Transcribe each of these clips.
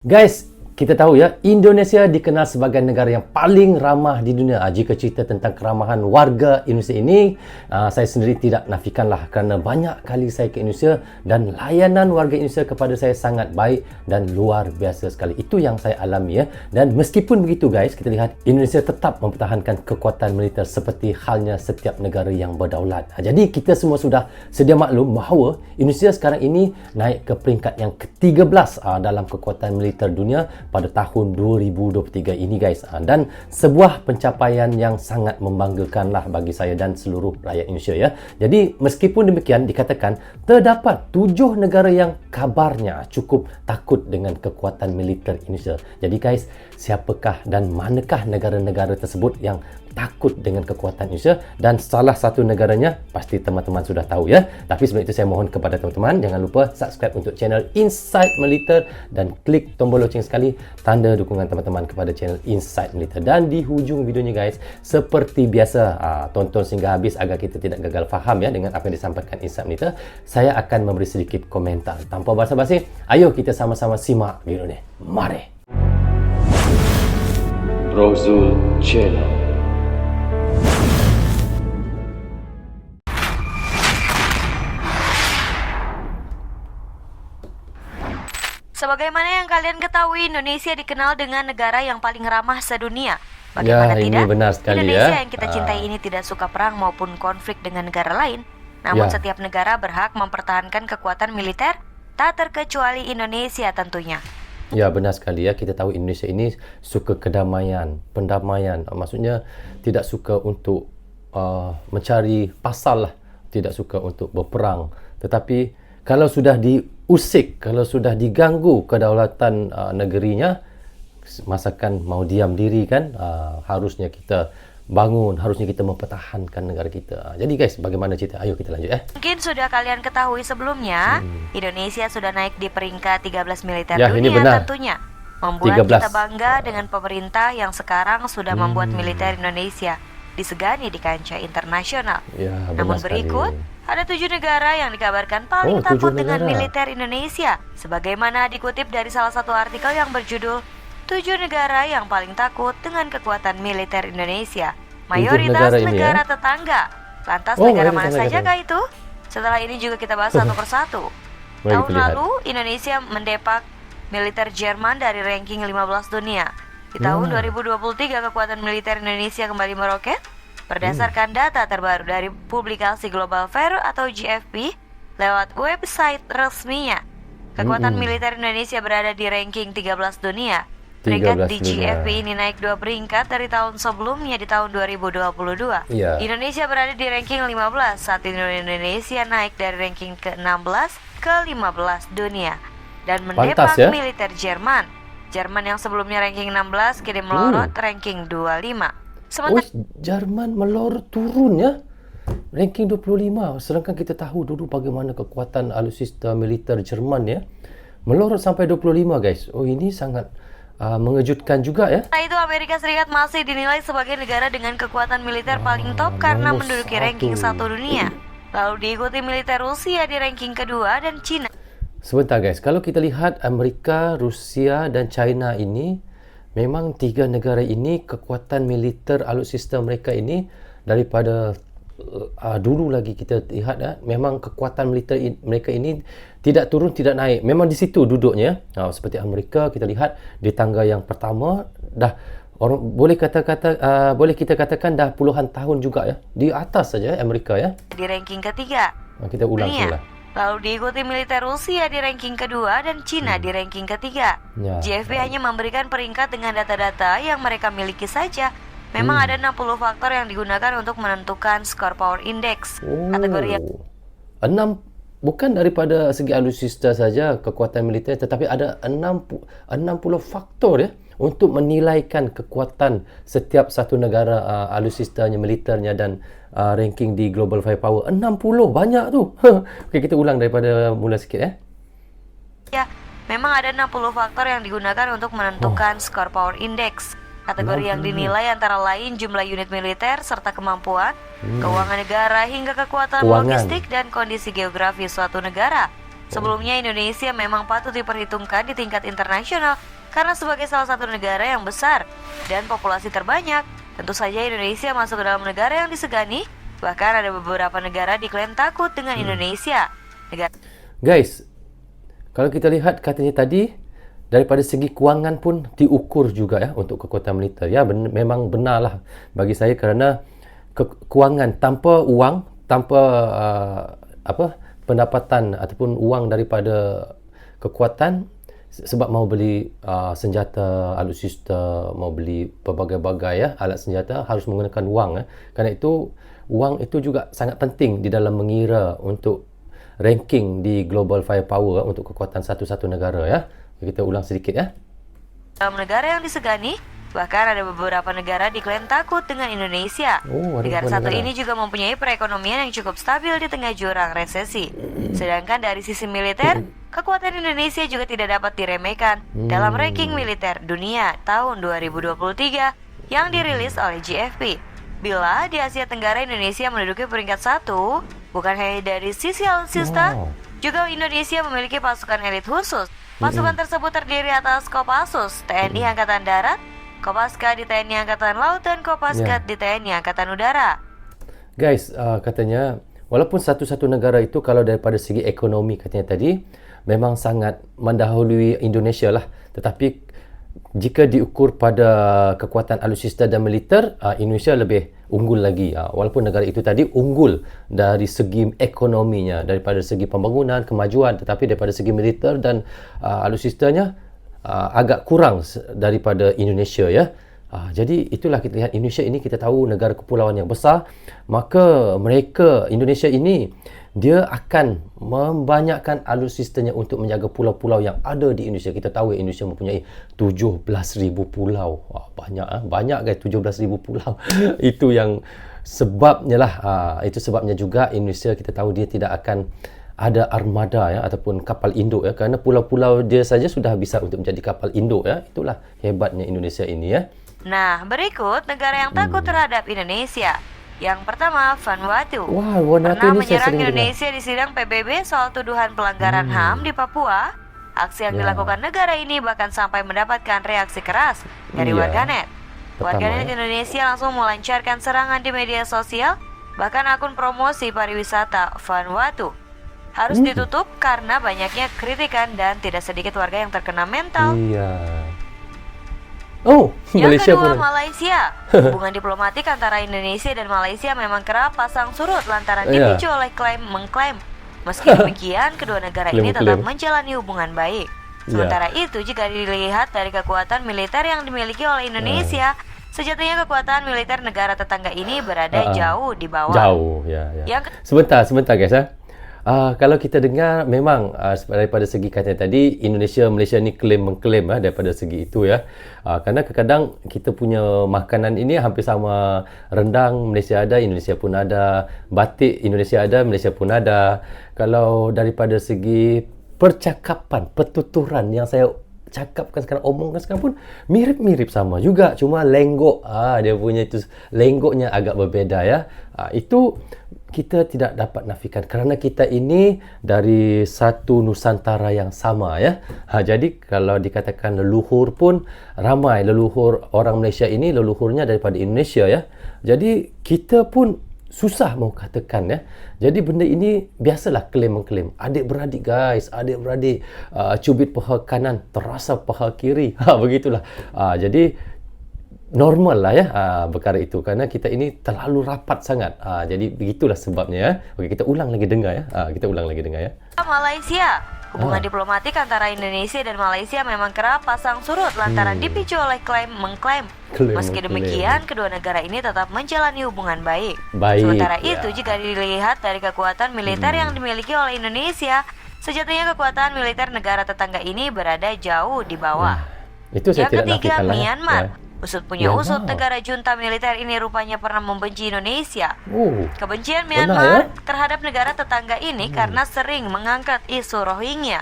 Guys, kita tahu ya, Indonesia dikenal sebagai negara yang paling ramah di dunia. Jika cerita tentang keramahan warga Indonesia ini, saya sendiri tidak nafikanlah kerana banyak kali saya ke Indonesia dan layanan warga Indonesia kepada saya sangat baik dan luar biasa sekali. Itu yang saya alami ya. Dan meskipun begitu guys, kita lihat Indonesia tetap mempertahankan kekuatan militer seperti halnya setiap negara yang berdaulat. Jadi kita semua sudah sedia maklum bahawa Indonesia sekarang ini naik ke peringkat yang ke-13 dalam kekuatan militer dunia pada tahun 2023 ini guys. Dan sebuah pencapaian yang sangat membanggakanlah bagi saya dan seluruh rakyat Indonesia ya. Jadi meskipun demikian dikatakan terdapat 7 negara yang kabarnya cukup takut dengan kekuatan militer Indonesia. Jadi guys, siapakah dan manakah negara-negara tersebut yang takut dengan kekuatan Indonesia? Dan salah satu negaranya pasti teman-teman sudah tahu ya. Tapi sebelum itu saya mohon kepada teman-teman jangan lupa subscribe untuk channel Insight Militer dan klik tombol loceng sekali tanda dukungan teman-teman kepada channel Insight Militer. Dan di hujung videonya guys, seperti biasa tonton sehingga habis agar kita tidak gagal faham ya dengan apa yang disampaikan Insight Militer. Saya akan memberi sedikit komentar. Tanpa basa-basi, ayo kita sama-sama simak video ni. Mari. Rozul Channel. Sebagaimana yang kalian ketahui, Indonesia dikenal dengan negara yang paling ramah sedunia. Bagaimana Ya, ini tidak? benar sekali Indonesia ya. yang kita cintai ini tidak suka perang maupun konflik dengan negara lain. Namun Ya. setiap negara berhak mempertahankan kekuatan militer, tak terkecuali Indonesia tentunya. Ya, benar sekali ya. Kita tahu Indonesia ini suka kedamaian, pendamaian. Maksudnya tidak suka untuk mencari pasal lah. Tidak suka untuk berperang. Tetapi kalau sudah diusik, kalau sudah diganggu kedaulatan negerinya, masakan mau diam diri kan, harusnya kita bangun, harusnya kita mempertahankan negara kita. Jadi guys, bagaimana cerita? Ayo kita lanjut Mungkin sudah kalian ketahui sebelumnya, Indonesia sudah naik di peringkat 13 militer Ya, ini dunia benar. tentunya. Membuat 13. kita bangga dengan pemerintah yang sekarang sudah membuat militer Indonesia disegani di kancah internasional. Ya, Namun benar sekali. berikut, ada 7 negara yang dikabarkan paling 7 takut dengan negara. militer Indonesia. Sebagaimana dikutip dari salah satu artikel yang berjudul 7 negara yang paling takut dengan kekuatan militer Indonesia. Mayoritas negara ini, negara ya? tetangga. Lantas Oh, negara mayoritas mana saja negara. kah itu? Setelah ini juga kita bahas satu persatu. Mari Tahun kita lihat. lalu, Indonesia mendepak militer Jerman dari ranking 15 dunia. Di tahun 2023, kekuatan militer Indonesia kembali meroket. Berdasarkan data terbaru dari publikasi Global Fair atau GFP lewat website resminya, kekuatan militer Indonesia berada di ranking 13 dunia. Peringkat 13 di dunia. GFP ini naik 2 peringkat dari tahun sebelumnya di tahun 2022. Iya. Indonesia berada di ranking 15. Saat ini Indonesia naik dari ranking ke-16 ke 15 dunia dan mendepak Pantas, ya? militer Jerman. Jerman yang sebelumnya ranking 16 kini melorot ranking 25. Oh, Sementara Jerman melorot turun ya. Ranking 25. Sedangkan kita tahu dulu bagaimana kekuatan alutsista militer Jerman ya. Melorot sampai 25 guys. Oh, ini sangat mengejutkan juga ya. itu Amerika Serikat masih dinilai sebagai negara dengan kekuatan militer paling top karena nomor menduduki satu. ranking 1 dunia. Lalu diikuti militer Rusia di ranking kedua dan Cina. Sebentar guys, kalau kita lihat Amerika, Rusia dan China ini, memang 3 negara ini kekuatan militer alutsista mereka ini daripada dulu lagi kita lihat memang kekuatan militer mereka ini tidak turun tidak naik, memang di situ duduknya. Seperti Amerika kita lihat di tangga yang pertama dah orang boleh kita katakan dah puluhan tahun juga ya, di atas saja Amerika ya. Di ranking ketiga Kita ulang dunia. lah. Lalu diikuti militer Rusia di ranking kedua dan Cina di ranking ketiga. Ya. GFP hanya memberikan peringkat dengan data-data yang mereka miliki saja. Memang ada 60 faktor yang digunakan untuk menentukan skor power index. Kategori yang 6 bukan daripada segi alutsista saja kekuatan militer, tetapi ada 60 faktor ya untuk menilaikan kekuatan setiap satu negara alutsistanya, militernya dan ranking di Global Firepower. 60 banyak tu. Okey, kita ulang daripada mula sikit memang ada 60 faktor yang digunakan untuk menentukan skor power index. Kategori yang dinilai antara lain jumlah unit militer serta kemampuan, keuangan negara hingga kekuatan Keuangan. logistik dan kondisi geografis suatu negara. Sebelumnya Indonesia memang patut diperhitungkan di tingkat internasional karena sebagai salah satu negara yang besar dan populasi terbanyak. Tentu saja Indonesia masuk ke dalam negara yang disegani. Bahkan ada beberapa negara diklaim takut dengan Indonesia. Guys, kalau kita lihat katanya tadi, daripada segi kewangan pun diukur juga ya untuk kekuatan militer. Ya, memang benarlah bagi saya kerana kewangan tanpa uang, tanpa pendapatan ataupun uang daripada kekuatan, sebab mau beli senjata, alutsista, mau beli pelbagai-bagai ya alat senjata harus menggunakan wang ya. Kerana itu wang itu juga sangat penting di dalam mengira untuk ranking di global firepower untuk kekuatan satu-satu negara ya. Kita ulang sedikit ya. Dalam negara yang disegani, bahkan ada beberapa negara diklaim takut dengan Indonesia. Negara satu ini juga mempunyai perekonomian yang cukup stabil di tengah jurang resesi. Sedangkan dari sisi militer, kekuatan Indonesia juga tidak dapat diremehkan dalam ranking militer dunia tahun 2023 yang dirilis oleh GFP. Bila di Asia Tenggara Indonesia menduduki peringkat 1, bukan hanya dari sisi alutsista, juga Indonesia memiliki pasukan elit khusus. Pasukan tersebut terdiri atas Kopassus, TNI Angkatan Darat, Kopaska di TNI Angkatan Laut, dan Kopaskat di TNI Angkatan Udara. Guys, katanya walaupun satu-satu negara itu kalau daripada segi ekonomi katanya tadi memang sangat mendahului Indonesia lah, tetapi jika diukur pada kekuatan alutsista dan militer, Indonesia lebih unggul lagi. Walaupun negara itu tadi unggul dari segi ekonominya, daripada segi pembangunan, kemajuan, tetapi daripada segi militer dan alutsistanya agak kurang daripada Indonesia ya. Jadi itulah kita lihat Indonesia ini, kita tahu negara kepulauan yang besar, maka Indonesia ini dia akan membanyakkan alutsistanya untuk menjaga pulau-pulau yang ada di Indonesia. Kita tahu Indonesia mempunyai 17,000 pulau. Banyak guys, 17,000 pulau. Itu yang sebabnya lah. Itu sebabnya juga Indonesia kita tahu dia tidak akan ada armada ya ataupun kapal induk ya, kerana pulau-pulau dia saja sudah bisa untuk menjadi kapal induk ya. Itulah hebatnya Indonesia ini ya. Nah, berikut negara yang takut terhadap Indonesia. Yang pertama, Vanuatu. Vanuatu pernah ini saya menyerang sering Indonesia di sidang PBB soal tuduhan pelanggaran HAM di Papua. Aksi yang dilakukan negara ini bahkan sampai mendapatkan reaksi keras dari warganet. Warganet Indonesia langsung melancarkan serangan di media sosial, bahkan akun promosi pariwisata Vanuatu harus ditutup karena banyaknya kritikan dan tidak sedikit warga yang terkena mental. Yang Malaysia kedua, pun. Malaysia. Hubungan diplomatik antara Indonesia dan Malaysia memang kerap pasang surut lantaran dipicu oleh klaim-mengklaim. Meski demikian, kedua negara ini tetap menjalani hubungan baik. Sementara itu, jika dilihat dari kekuatan militer yang dimiliki oleh Indonesia, sejatinya kekuatan militer negara tetangga ini berada jauh di bawah. Jauh, ya. Sebentar guys ya. Kalau kita dengar memang daripada segi kata tadi Malaysia ni mengklaim daripada segi itu ya. Kerana kadang-kadang kita punya makanan ini hampir sama, rendang Malaysia ada, Indonesia pun ada, batik Indonesia ada, Malaysia pun ada. Kalau daripada segi percakapan, pertuturan yang saya cakapkan sekarang, omongkan sekarang pun mirip-mirip sama juga, cuma lenggok dia punya itu lenggoknya agak berbeza ya. Itu kita tidak dapat nafikan kerana kita ini dari satu Nusantara yang sama ya. Jadi kalau dikatakan leluhur pun ramai leluhur orang Malaysia ini, leluhurnya daripada Indonesia ya. Jadi kita pun susah mau katakan ya. Jadi benda ini biasalah klaim-mengklaim. Adik-beradik guys, adik-beradik, cubit paha kanan terasa paha kiri. Begitulah. Jadi normal lah ya perkara itu, kerana kita ini terlalu rapat sangat. Jadi begitulah sebabnya ya. Okey, kita ulang lagi dengar ya. Malaysia. Hubungan diplomatik antara Indonesia dan Malaysia memang kerap pasang surut lantaran dipicu oleh klaim-mengklaim. Meski demikian, kedua negara ini tetap menjalani hubungan baik. Sementara itu, jika dilihat dari kekuatan militer yang dimiliki oleh Indonesia, sejatinya kekuatan militer negara tetangga ini berada jauh di bawah. Itu saya Yang tidak ketiga, nafikan lah, Myanmar. ya. Usut punya usut, negara junta militer ini rupanya pernah membenci Indonesia. Kebencian Pernah, Myanmar terhadap negara tetangga ini karena sering mengangkat isu Rohingya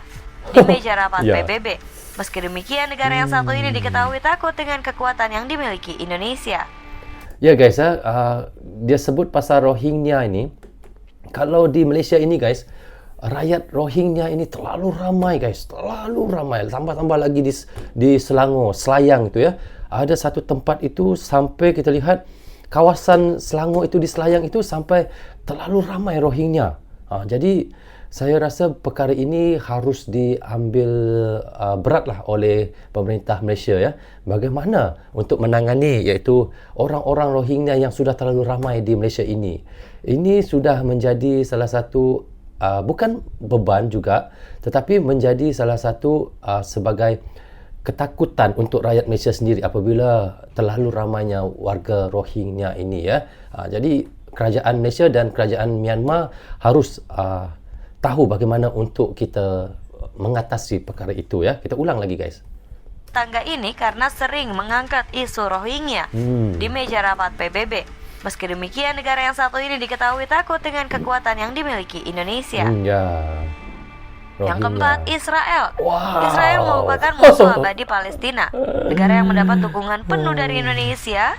di meja rapat PBB. Meski demikian, negara yang satu ini diketahui takut dengan kekuatan yang dimiliki Indonesia. Ya guys, dia sebut pasal Rohingya ini. Kalau di Malaysia ini guys, rakyat Rohingya ini terlalu ramai guys, terlalu ramai. Tambah-tambah lagi di Selangor, Selayang itu ya. Ada satu tempat itu sampai kita lihat kawasan Selangor itu di Selayang itu sampai terlalu ramai Rohingya. Jadi saya rasa perkara ini harus diambil beratlah oleh pemerintah Malaysia ya. Bagaimana untuk menangani iaitu orang-orang Rohingya yang sudah terlalu ramai di Malaysia ini. Ini sudah menjadi salah satu bukan beban juga, tetapi menjadi salah satu sebagai ketakutan untuk rakyat Malaysia sendiri apabila terlalu ramainya warga Rohingya ini ya. Jadi kerajaan Malaysia dan kerajaan Myanmar harus tahu bagaimana untuk kita mengatasi perkara itu ya. Kita ulang lagi guys. Tangga ini karena sering mengangkat isu Rohingya di meja rapat PBB. Meski demikian, negara yang satu ini diketahui takut dengan kekuatan yang dimiliki Indonesia. Yang keempat, Israel. Israel merupakan musuh abadi Palestina. Negara yang mendapat dukungan penuh dari Indonesia.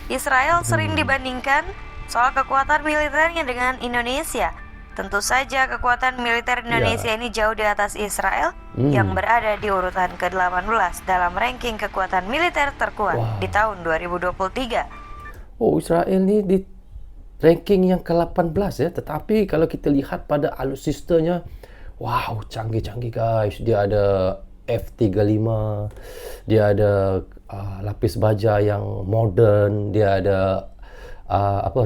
Israel sering dibandingkan soal kekuatan militernya dengan Indonesia. Tentu saja kekuatan militer Indonesia ini jauh di atas Israel yang berada di urutan ke-18 dalam ranking kekuatan militer terkuat di tahun 2023. Israel ni di ranking yang ke-18 ya. Tetapi kalau kita lihat pada alutsistanya, wow, canggih-canggih guys. Dia ada F-35, dia ada lapis baja yang moden, dia ada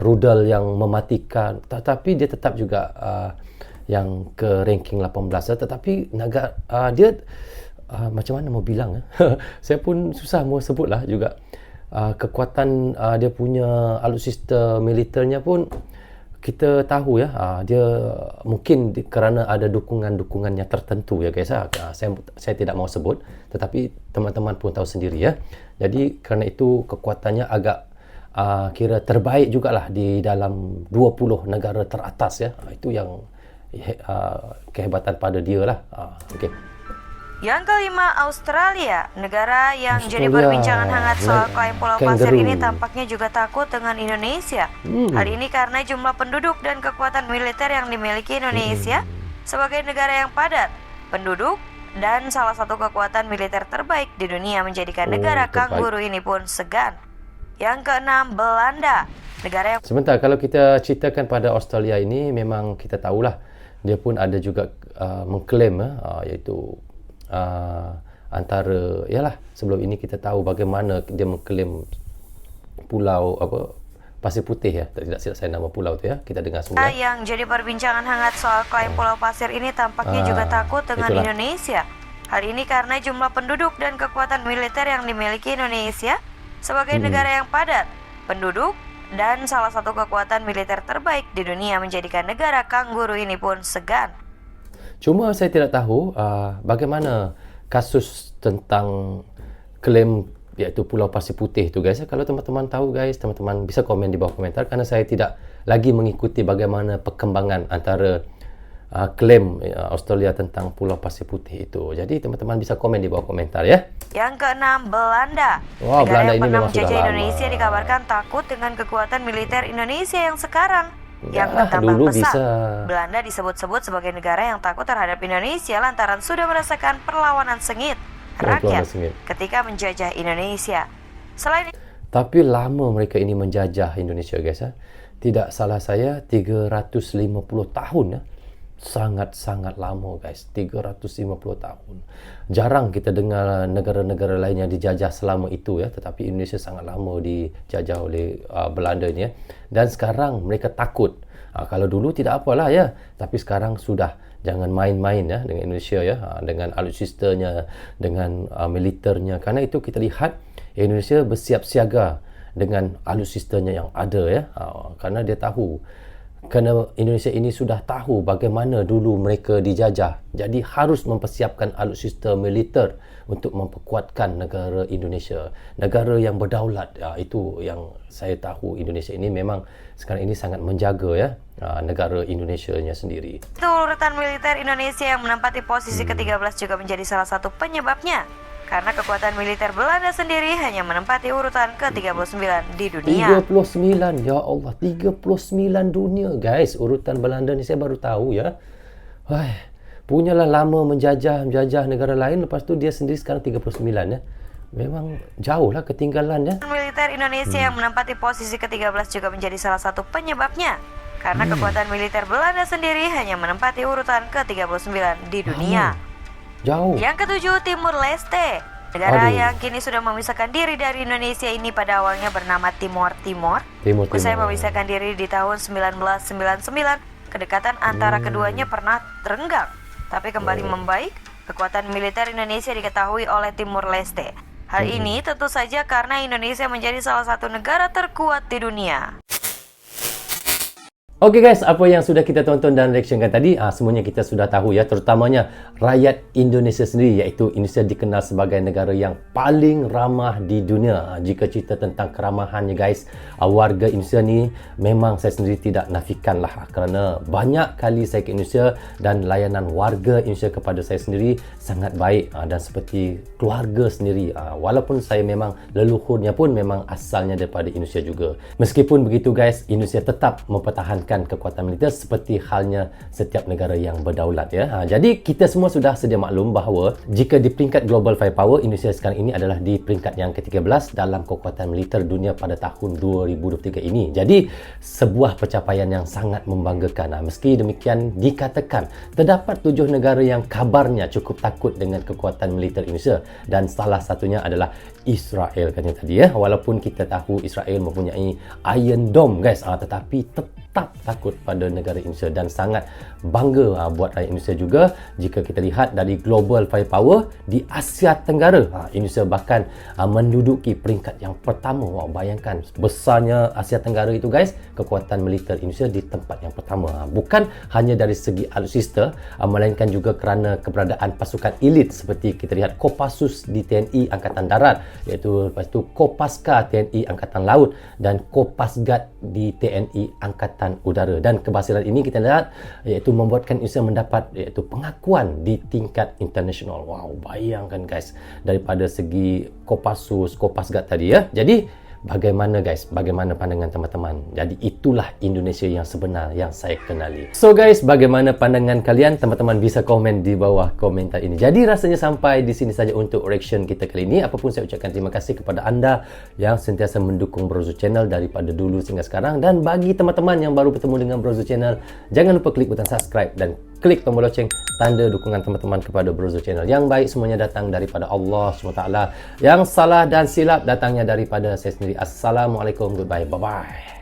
rudal yang mematikan. Tetapi dia tetap juga yang ke ranking 18 ya. Tetapi negara dia macam mana mau bilang ya? Saya pun susah mau sebutlah juga. Kekuatan dia punya alutsista militernya pun kita tahu ya, dia mungkin kerana ada dukungan-dukungannya tertentu ya guys. Saya tidak mau sebut, tetapi teman-teman pun tahu sendiri ya. Jadi kerana itu kekuatannya agak kira terbaik jugalah di dalam 20 negara teratas ya. Itu yang kehebatan pada dia lah. Okey. Yang kelima, Australia. Negara yang jadi perbincangan hangat soal klaim Pulau Pasir ini tampaknya juga takut dengan Indonesia. Hal ini karena jumlah penduduk dan kekuatan militer yang dimiliki Indonesia sebagai negara yang padat penduduk dan salah satu kekuatan militer terbaik di dunia menjadikan negara kanguru ini pun segan. Yang keenam, Belanda. Negara yang... Sebentar, kalau kita ceritakan pada Australia ini, memang kita tahulah dia pun ada juga mengklaim iaitu antara sebelum ini kita tahu bagaimana dia mengklaim pulau Pasir Putih ya, tidak silap saya nama pulau tu ya, kita dengar semula. Yang jadi perbincangan hangat soal klaim Pulau Pasir ini tampaknya juga takut dengan Indonesia. Hal ini karena jumlah penduduk dan kekuatan militer yang dimiliki Indonesia sebagai negara yang padat penduduk dan salah satu kekuatan militer terbaik di dunia menjadikan negara kanguru ini pun segan. Cuma saya tidak tahu bagaimana kasus tentang klaim iaitu Pulau Pasir Putih tu guys. Kalau teman-teman tahu guys, teman-teman bisa komen di bawah komentar kerana saya tidak lagi mengikuti bagaimana perkembangan antara klaim Australia tentang Pulau Pasir Putih itu. Jadi teman-teman bisa komen di bawah komentar ya. Yang keenam, Belanda. Wah, negara Belanda yang ini pernah memang sudah menjajah lama. Indonesia dikabarkan takut dengan kekuatan militer Indonesia yang sekarang yang Ya, bertambah dulu pesat. bisa. Belanda disebut-sebut sebagai negara yang takut terhadap Indonesia lantaran sudah merasakan perlawanan sengit rakyat ketika menjajah Indonesia. Selain Tapi lama mereka ini menjajah Indonesia guys ya. Tidak salah saya 350 tahun ya. Sangat-sangat lama guys, 350 tahun. Jarang kita dengar negara-negara lain yang dijajah selama itu ya, tetapi Indonesia sangat lama dijajah oleh Belanda ni ya. Dan sekarang mereka takut. Kalau dulu tidak apalah ya, tapi sekarang sudah. Jangan main-main ya dengan Indonesia ya, dengan alutsistanya, dengan militernya. Karena itu kita lihat Indonesia bersiap siaga dengan alutsistanya yang ada ya. Karena dia tahu, kerana Indonesia ini sudah tahu bagaimana dulu mereka dijajah. Jadi harus mempersiapkan alutsista militer untuk memperkuatkan negara Indonesia. Negara yang berdaulat. Itu yang saya tahu Indonesia ini memang sekarang ini sangat menjaga ya negara Indonesianya sendiri. itu urutan militer Indonesia yang menempati posisi ke-13 juga menjadi salah satu penyebabnya. Karena kekuatan militer Belanda sendiri hanya menempati urutan ke-39 di dunia. 39, ya Allah, 39 dunia guys. Urutan Belanda ni saya baru tahu ya. Wah, punyalah lama menjajah negara lain, lepas tu dia sendiri sekarang 39 ya. Memang jauh lah ketinggalan ya. Militer Indonesia yang menempati posisi ke-13 juga menjadi salah satu penyebabnya. Karena kekuatan militer Belanda sendiri hanya menempati urutan ke-39 di dunia. Jauh. Yang ketujuh, Timur Leste. Negara yang kini sudah memisahkan diri dari Indonesia ini pada awalnya bernama Timor. Usai memisahkan diri di tahun 1999, kedekatan antara keduanya pernah renggang, tapi kembali membaik. Kekuatan militer Indonesia diketahui oleh Timur Leste. Hal ini tentu saja karena Indonesia menjadi salah satu negara terkuat di dunia. Oke guys, apa yang sudah kita tonton dan reactionkan tadi, semuanya kita sudah tahu ya, terutamanya rakyat Indonesia sendiri, iaitu Indonesia dikenal sebagai negara yang paling ramah di dunia. Jika cerita tentang keramahannya guys, warga Indonesia ni memang saya sendiri tidak nafikan lah, kerana banyak kali saya ke Indonesia dan layanan warga Indonesia kepada saya sendiri sangat baik dan seperti keluarga sendiri. Walaupun saya memang leluhurnya pun memang asalnya daripada Indonesia juga. Meskipun begitu guys, Indonesia tetap mempertahankan kekuatan militer seperti halnya setiap negara yang berdaulat ya. Jadi kita semua sudah sedia maklum bahawa jika di peringkat global firepower, Indonesia sekarang ini adalah di peringkat yang ke-13 dalam kekuatan militer dunia pada tahun 2023 ini. Jadi sebuah pencapaian yang sangat membanggakan. Meski demikian dikatakan terdapat 7 negara yang kabarnya cukup takut dengan kekuatan militer Indonesia dan salah satunya adalah Israel kan tadi ya. Walaupun kita tahu Israel mempunyai Iron Dome guys, tetapi tetap takut pada negara Indonesia dan sangat bangga buat rakyat Indonesia juga. Jika kita lihat dari global firepower di Asia Tenggara, Indonesia bahkan menduduki peringkat yang pertama. Wow, bayangkan besarnya Asia Tenggara itu guys, kekuatan militer Indonesia di tempat yang pertama. Bukan hanya dari segi alutsista, melainkan juga kerana keberadaan pasukan elit seperti kita lihat Kopassus di TNI Angkatan Darat, iaitu lepas tu Kopaska TNI Angkatan Laut dan Kopasgat di TNI Angkatan Udara. Dan keberhasilan ini kita lihat iaitu membuatkan Indonesia mendapat iaitu pengakuan di tingkat internasional. Wow, bayangkan guys, daripada segi Kopassus, Kopasgat tadi ya. Jadi bagaimana guys, bagaimana pandangan teman-teman? Jadi itulah Indonesia yang sebenar yang saya kenali. So guys, bagaimana pandangan kalian? Teman-teman bisa komen di bawah komentar ini. Jadi rasanya sampai di sini saja untuk reaction kita kali ini. Apapun saya ucapkan terima kasih kepada anda yang sentiasa mendukung Brozo Channel daripada dulu sehingga sekarang. Dan bagi teman-teman yang baru bertemu dengan Brozo Channel, jangan lupa klik butang subscribe dan klik tombol loceng, tanda dukungan teman-teman kepada Brozo Channel. Yang baik semuanya datang daripada Allah SWT. Yang salah dan silap datangnya daripada saya sendiri. Assalamualaikum, goodbye, bye-bye.